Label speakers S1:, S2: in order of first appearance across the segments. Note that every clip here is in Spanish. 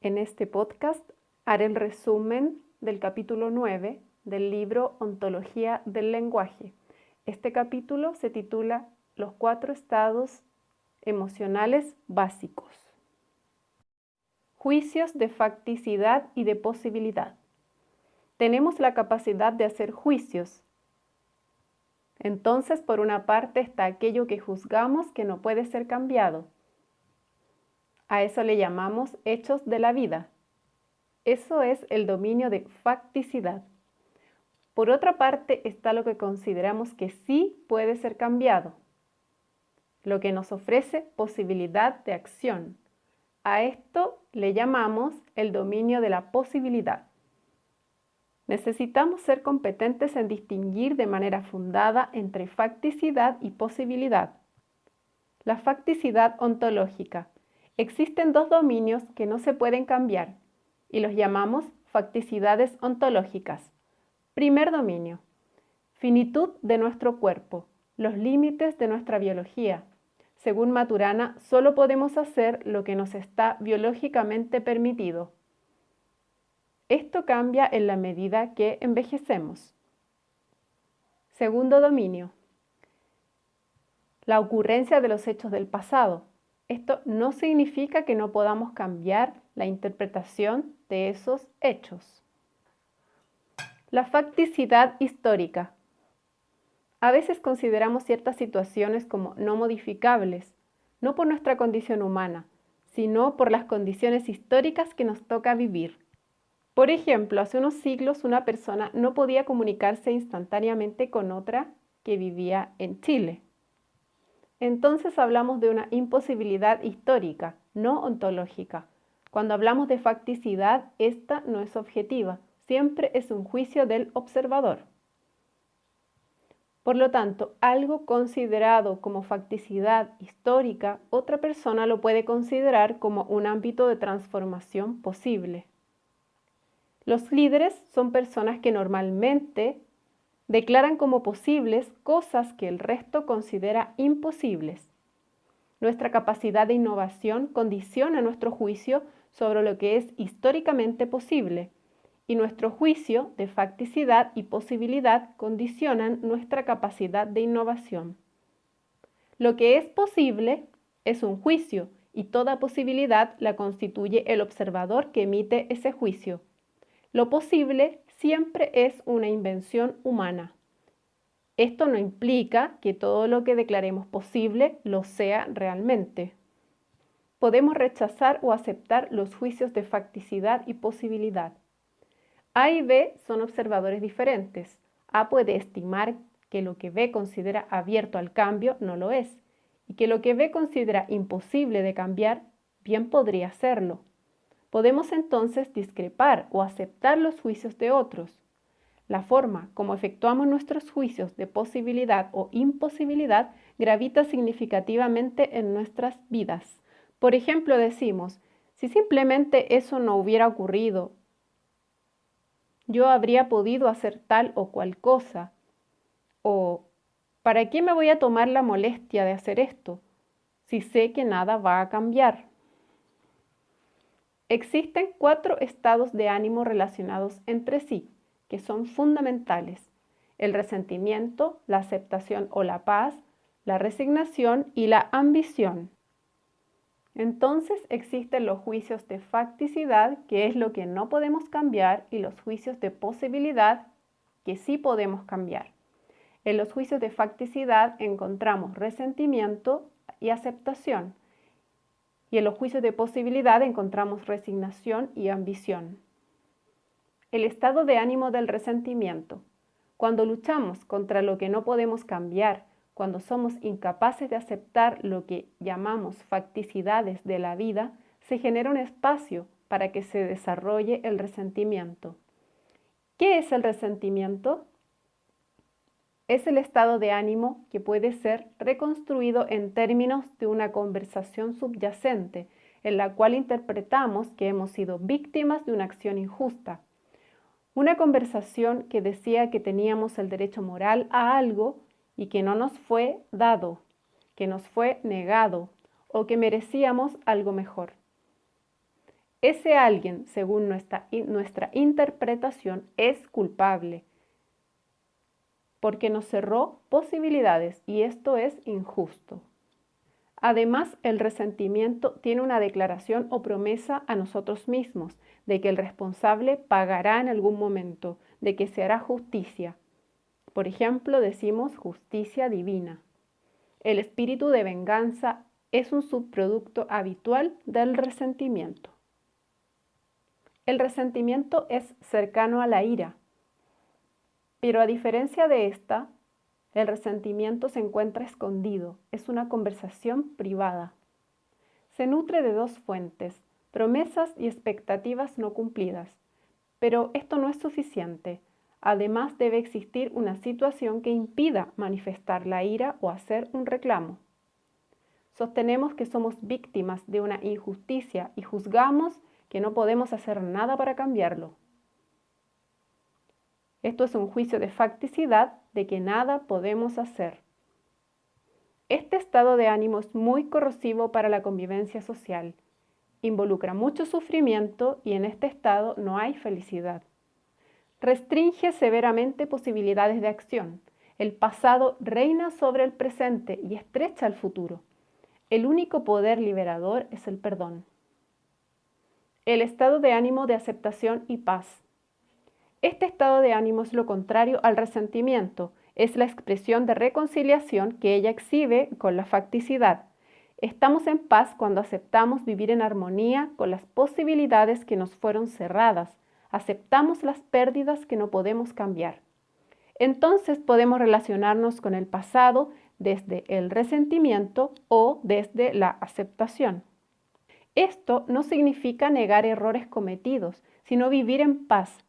S1: En este podcast haré el resumen del capítulo 9 del libro Ontología del lenguaje. Este capítulo se titula Los 4 estados emocionales básicos. Juicios de facticidad y de posibilidad. Tenemos la capacidad de hacer juicios. Entonces, por una parte está aquello que juzgamos que no puede ser cambiado. A eso le llamamos hechos de la vida. Eso es el dominio de facticidad. Por otra parte está lo que consideramos que sí puede ser cambiado, lo que nos ofrece posibilidad de acción. A esto le llamamos el dominio de la posibilidad. Necesitamos ser competentes en distinguir de manera fundada entre facticidad y posibilidad. La facticidad ontológica. Existen dos dominios que no se pueden cambiar y los llamamos facticidades ontológicas. Primer dominio. Finitud de nuestro cuerpo, los límites de nuestra biología. Según Maturana, solo podemos hacer lo que nos está biológicamente permitido. Esto cambia en la medida que envejecemos. Segundo dominio. La ocurrencia de los hechos del pasado. Esto no significa que no podamos cambiar la interpretación de esos hechos. La facticidad histórica. A veces consideramos ciertas situaciones como no modificables, no por nuestra condición humana, sino por las condiciones históricas que nos toca vivir. Por ejemplo, hace unos siglos una persona no podía comunicarse instantáneamente con otra que vivía en Chile. Entonces hablamos de una imposibilidad histórica, no ontológica. Cuando hablamos de facticidad, esta no es objetiva, siempre es un juicio del observador. Por lo tanto, algo considerado como facticidad histórica, otra persona lo puede considerar como un ámbito de transformación posible. Los líderes son personas que normalmente declaran como posibles cosas que el resto considera imposibles. Nuestra capacidad de innovación condiciona nuestro juicio sobre lo que es históricamente posible, y nuestro juicio de facticidad y posibilidad condicionan nuestra capacidad de innovación. Lo que es posible es un juicio y toda posibilidad la constituye el observador que emite ese juicio. Lo posible siempre es una invención humana. Esto no implica que todo lo que declaremos posible lo sea realmente. Podemos rechazar o aceptar los juicios de facticidad y posibilidad. A y B son observadores diferentes. A puede estimar que lo que B considera abierto al cambio no lo es, y que lo que B considera imposible de cambiar bien podría serlo. Podemos entonces discrepar o aceptar los juicios de otros. La forma como efectuamos nuestros juicios de posibilidad o imposibilidad gravita significativamente en nuestras vidas. Por ejemplo, decimos, si simplemente eso no hubiera ocurrido, yo habría podido hacer tal o cual cosa. O, ¿para qué me voy a tomar la molestia de hacer esto si sé que nada va a cambiar? Existen 4 estados de ánimo relacionados entre sí, que son fundamentales: el resentimiento, la aceptación o la paz, la resignación y la ambición. Entonces existen los juicios de facticidad, que es lo que no podemos cambiar, y los juicios de posibilidad, que sí podemos cambiar. En los juicios de facticidad encontramos resentimiento y aceptación, y en los juicios de posibilidad encontramos resignación y ambición. El estado de ánimo del resentimiento. Cuando luchamos contra lo que no podemos cambiar, cuando somos incapaces de aceptar lo que llamamos facticidades de la vida, se genera un espacio para que se desarrolle el resentimiento. ¿Qué es el resentimiento? Es el estado de ánimo que puede ser reconstruido en términos de una conversación subyacente, en la cual interpretamos que hemos sido víctimas de una acción injusta. Una conversación que decía que teníamos el derecho moral a algo y que no nos fue dado, que nos fue negado o que merecíamos algo mejor. Ese alguien, según nuestra interpretación, es culpable porque nos cerró posibilidades y esto es injusto. Además, el resentimiento tiene una declaración o promesa a nosotros mismos de que el responsable pagará en algún momento, de que se hará justicia. Por ejemplo, decimos justicia divina. El espíritu de venganza es un subproducto habitual del resentimiento. El resentimiento es cercano a la ira, pero a diferencia de esta, el resentimiento se encuentra escondido, es una conversación privada. Se nutre de dos fuentes, promesas y expectativas no cumplidas. Pero esto no es suficiente. Además debe existir una situación que impida manifestar la ira o hacer un reclamo. Sostenemos que somos víctimas de una injusticia y juzgamos que no podemos hacer nada para cambiarlo. Esto es un juicio de facticidad de que nada podemos hacer. Este estado de ánimo es muy corrosivo para la convivencia social. Involucra mucho sufrimiento y en este estado no hay felicidad. Restringe severamente posibilidades de acción. El pasado reina sobre el presente y estrecha el futuro. El único poder liberador es el perdón. El estado de ánimo de aceptación y paz. Este estado de ánimo es lo contrario al resentimiento, es la expresión de reconciliación que ella exhibe con la facticidad. Estamos en paz cuando aceptamos vivir en armonía con las posibilidades que nos fueron cerradas, aceptamos las pérdidas que no podemos cambiar. Entonces podemos relacionarnos con el pasado desde el resentimiento o desde la aceptación. Esto no significa negar errores cometidos, sino vivir en paz,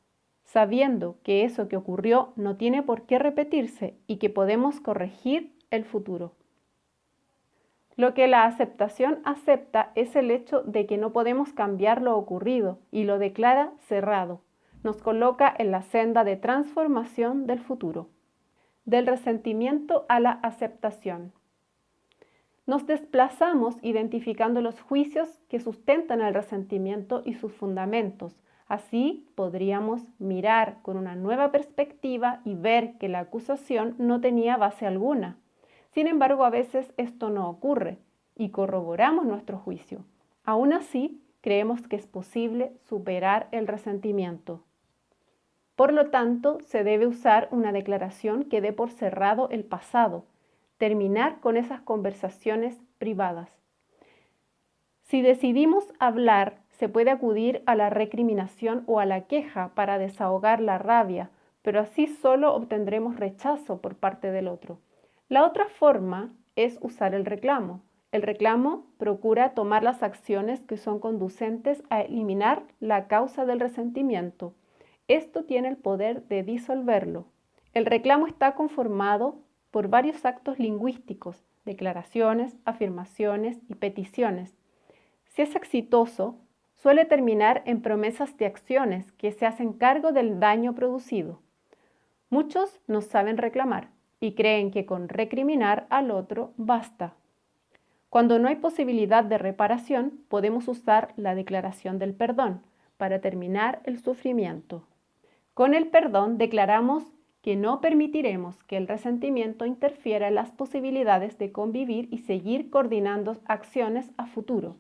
S1: sabiendo que eso que ocurrió no tiene por qué repetirse y que podemos corregir el futuro. Lo que la aceptación acepta es el hecho de que no podemos cambiar lo ocurrido y lo declara cerrado. Nos coloca en la senda de transformación del futuro. Del resentimiento a la aceptación. Nos desplazamos identificando los juicios que sustentan el resentimiento y sus fundamentos. Así podríamos mirar con una nueva perspectiva y ver que la acusación no tenía base alguna. Sin embargo, a veces esto no ocurre y corroboramos nuestro juicio. Aún así, creemos que es posible superar el resentimiento. Por lo tanto, se debe usar una declaración que dé por cerrado el pasado, terminar con esas conversaciones privadas. Si decidimos hablar, se puede acudir a la recriminación o a la queja para desahogar la rabia, pero así solo obtendremos rechazo por parte del otro. La otra forma es usar el reclamo. El reclamo procura tomar las acciones que son conducentes a eliminar la causa del resentimiento. Esto tiene el poder de disolverlo. El reclamo está conformado por varios actos lingüísticos, declaraciones, afirmaciones y peticiones. Si es exitoso, suele terminar en promesas de acciones que se hacen cargo del daño producido. Muchos no saben reclamar y creen que con recriminar al otro basta. Cuando no hay posibilidad de reparación, podemos usar la declaración del perdón para terminar el sufrimiento. Con el perdón declaramos que no permitiremos que el resentimiento interfiera en las posibilidades de convivir y seguir coordinando acciones a futuro.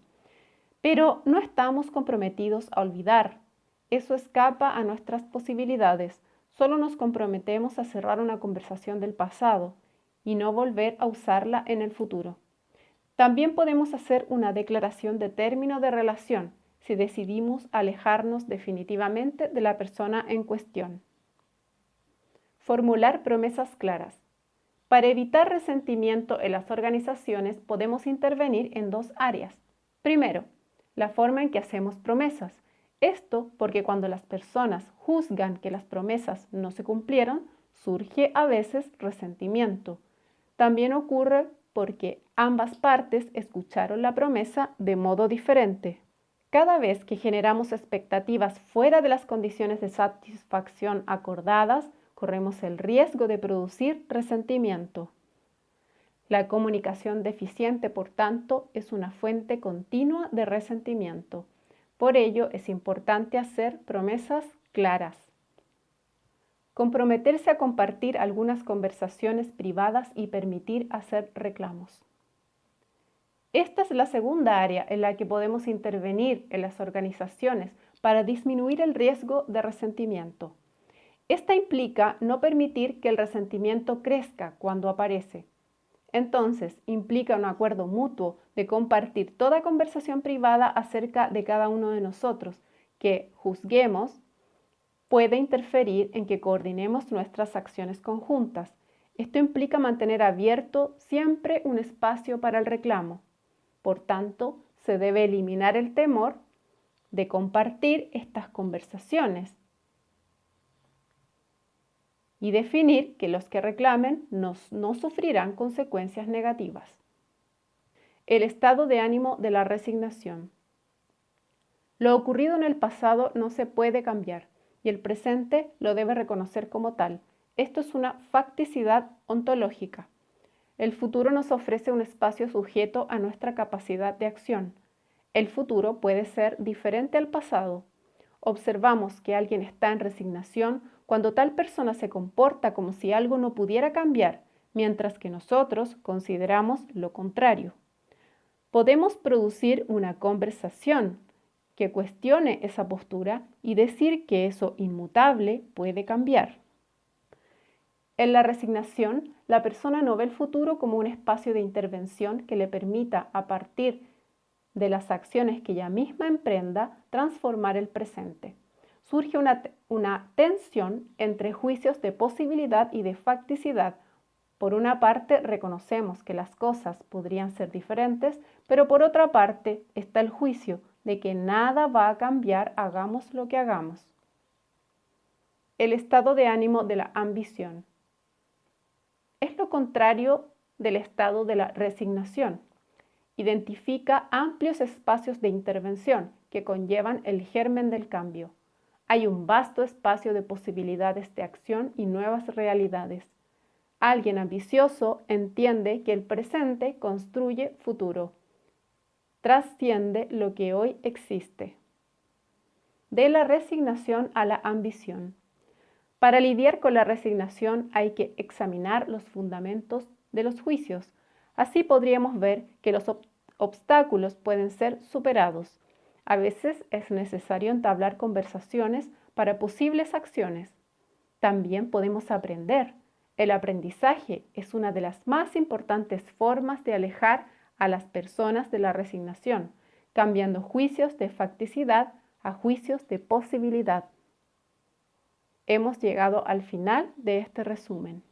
S1: Pero no estamos comprometidos a olvidar. Eso escapa a nuestras posibilidades. Solo nos comprometemos a cerrar una conversación del pasado y no volver a usarla en el futuro. También podemos hacer una declaración de término de relación si decidimos alejarnos definitivamente de la persona en cuestión. Formular promesas claras. Para evitar resentimiento en las organizaciones podemos intervenir en dos áreas. Primero, la forma en que hacemos promesas. Esto porque cuando las personas juzgan que las promesas no se cumplieron, surge a veces resentimiento. También ocurre porque ambas partes escucharon la promesa de modo diferente. Cada vez que generamos expectativas fuera de las condiciones de satisfacción acordadas, corremos el riesgo de producir resentimiento. La comunicación deficiente, por tanto, es una fuente continua de resentimiento. Por ello, es importante hacer promesas claras. Comprometerse a compartir algunas conversaciones privadas y permitir hacer reclamos. Esta es la segunda área en la que podemos intervenir en las organizaciones para disminuir el riesgo de resentimiento. Esta implica no permitir que el resentimiento crezca cuando aparece. Entonces, implica un acuerdo mutuo de compartir toda conversación privada acerca de cada uno de nosotros, que juzguemos puede interferir en que coordinemos nuestras acciones conjuntas. Esto implica mantener abierto siempre un espacio para el reclamo. Por tanto, se debe eliminar el temor de compartir estas conversaciones y definir que los que reclamen no sufrirán consecuencias negativas. El estado de ánimo de la resignación. Lo ocurrido en el pasado no se puede cambiar y el presente lo debe reconocer como tal. Esto es una facticidad ontológica. El futuro nos ofrece un espacio sujeto a nuestra capacidad de acción. El futuro puede ser diferente al pasado. Observamos que alguien está en resignación cuando tal persona se comporta como si algo no pudiera cambiar, mientras que nosotros consideramos lo contrario. Podemos producir una conversación que cuestione esa postura y decir que eso inmutable puede cambiar. En la resignación, la persona no ve el futuro como un espacio de intervención que le permita, a partir de las acciones que ella misma emprenda, transformar el presente. Surge una tensión entre juicios de posibilidad y de facticidad. Por una parte, reconocemos que las cosas podrían ser diferentes, pero por otra parte está el juicio de que nada va a cambiar, hagamos lo que hagamos. El estado de ánimo de la ambición. Es lo contrario del estado de la resignación. Identifica amplios espacios de intervención que conllevan el germen del cambio. Hay un vasto espacio de posibilidades de acción y nuevas realidades. Alguien ambicioso entiende que el presente construye futuro. Trasciende lo que hoy existe. De la resignación a la ambición. Para lidiar con la resignación hay que examinar los fundamentos de los juicios. Así podríamos ver que los obstáculos pueden ser superados. A veces es necesario entablar conversaciones para posibles acciones. También podemos aprender. El aprendizaje es una de las más importantes formas de alejar a las personas de la resignación, cambiando juicios de facticidad a juicios de posibilidad. Hemos llegado al final de este resumen.